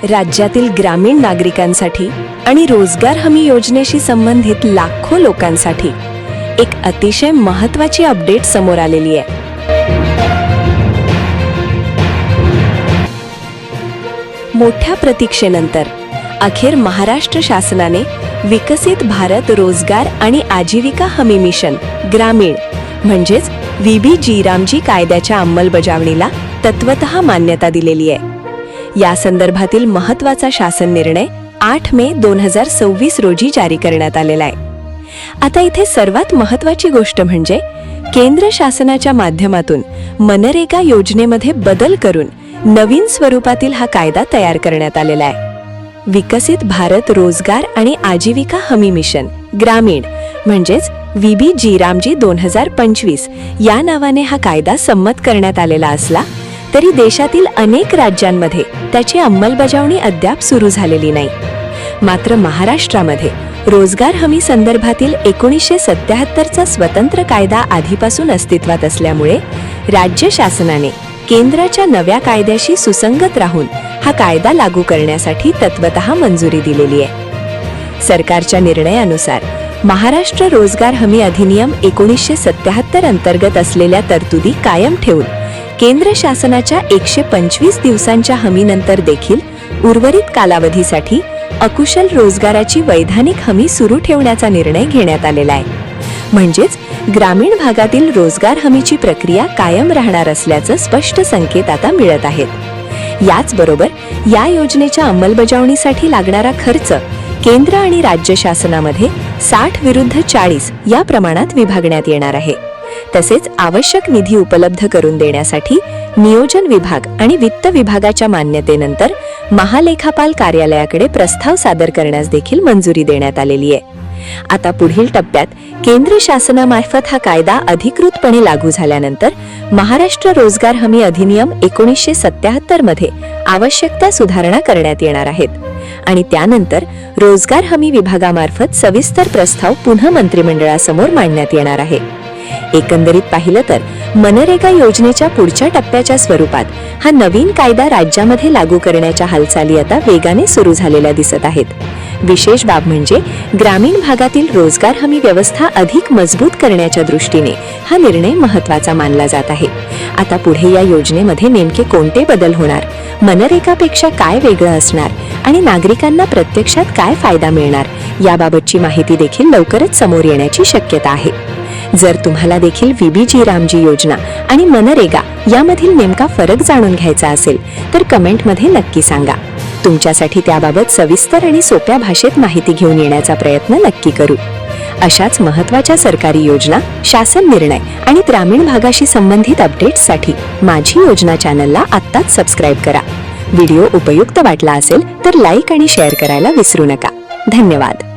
राज्यातील ग्रामीण नागरिकांसाठी आणि रोजगार हमी योजनेशी संबंधित लाखो लोकांसाठी एक अतिशय महत्त्वाची अपडेट समोर आलेली आहे। मोठ्या प्रतीक्षेनंतर अखेर महाराष्ट्र शासनाने विकसित भारत रोजगार आणि आजीविका हमी मिशन ग्रामीण म्हणजेच VBG रामजी कायद्याच्या अंमलबजावणीला तत्वतः मान्यता दिलेली आहे। या संदर्भातील महत्त्वाचा शासन निर्णय 8 मे 2026 रोजी जारी करण्यात आलेला आहे। आता इथे सर्वात महत्त्वाची गोष्ट म्हणजे केंद्र शासनाच्या माध्यमातून मनरेगा योजनेमध्ये बदल करून नवीन स्वरूपातील हा कायदा तयार करण्यात आलेला आहे। विकसित भारत रोजगार आणि आजीविका हमी मिशन ग्रामीण म्हणजेच VBG रामजी 2025 या नावाने हा कायदा संमत करण्यात आलेला असला तरी देशातील अनेक राज्यांमध्ये त्याची अंमलबजावणी अद्याप सुरू झालेली नाही। मात्र महाराष्ट्रामध्ये रोजगार हमी संदर्भातील 1977चा स्वतंत्र कायदा आधीपासून अस्तित्वात असल्यामुळे राज्य शासनाने केंद्राच्या नव्या कायद्याशी सुसंगत राहून हा कायदा लागू करण्यासाठी तत्वतः मंजुरी दिलेली आहे। सरकारच्या निर्णयानुसार महाराष्ट्र रोजगार हमी अधिनियम 1977 अंतर्गत असलेल्या तरतुदी कायम ठेवून केंद्र शासनाच्या 125 दिवसांच्या हमीनंतर देखील उर्वरित कालावधीसाठी अकुशल रोजगाराची वैधानिक हमी सुरू ठेवण्याचा निर्णय घेण्यात आलेला आहे। म्हणजेच ग्रामीण भागातील रोजगार हमीची प्रक्रिया कायम राहणार असल्याचं स्पष्ट संकेत आता मिळत आहेत। याचबरोबर या योजनेच्या अंमलबजावणीसाठी लागणारा खर्च केंद्र आणि राज्य शासनामध्ये 60 विरुद्ध 40 या प्रमाणात विभागण्यात येणार आहे। तसेच आवश्यक निधी उपलब्ध करून देण्यासाठी नियोजन विभाग आणि वित्त विभागाच्या मान्यतेनंतर महालेखापाल कार्यालयाकडे प्रस्ताव सादर करण्यास देखील मंजुरी देण्यात आलेली आहे। आता पुढील टप्प्यात केंद्र शासनामार्फत हा कायदा अधिकृतपणे लागू झाल्यानंतर महाराष्ट्र रोजगार हमी अधिनियम 1977 मध्ये आवश्यक त्या सुधारणा करण्यात येणार आहेत आणि त्यानंतर रोजगार हमी विभागामार्फत सविस्तर प्रस्ताव पुन्हा मंत्रिमंडळासमोर मांडण्यात येणार आहे। एकंदरीत पाहिलं तर मनरेगा योजनेच्या पुढच्या टप्प्याच्या स्वरूपात हा नवीन कायदा राज्यामध्ये लागू करण्याच्या हालचाली आता वेगाने सुरू झालेल्या दिसत आहेत। विशेष बाब म्हणजे ग्रामीण भागातील रोजगार हमी व्यवस्था अधिक मजबूत करण्याच्या दृष्टीने हा निर्णय महत्त्वाचा मानला जात आहे। आता पुढे या योजनेमध्ये नेमके कोणते बदल होणार, मनरेगापेक्षा काय वेगळं असणार आणि नागरिकांना प्रत्यक्षात काय फायदा मिळणार याबाबतची माहिती देखील लवकरच समोर येण्याची शक्यता आहे। जर तुम्हाला देखील VBG रामजी योजना आणि मनरेगा यामधील नेमका फरक जाणून घ्यायचा असेल तर कमेंटमध्ये नक्की सांगा। तुमच्यासाठी त्याबाबत सविस्तर आणि सोप्या भाषेत माहिती घेऊन येण्याचा प्रयत्न नक्की करू। अशाच महत्त्वाच्या सरकारी योजना, शासन निर्णय आणि ग्रामीण भागाशी संबंधित अपडेट्ससाठी माझी योजना चॅनलला आत्ताच सबस्क्राइब करा। व्हिडिओ उपयुक्त वाटला असेल तर लाईक आणि शेअर करायला विसरू नका। धन्यवाद।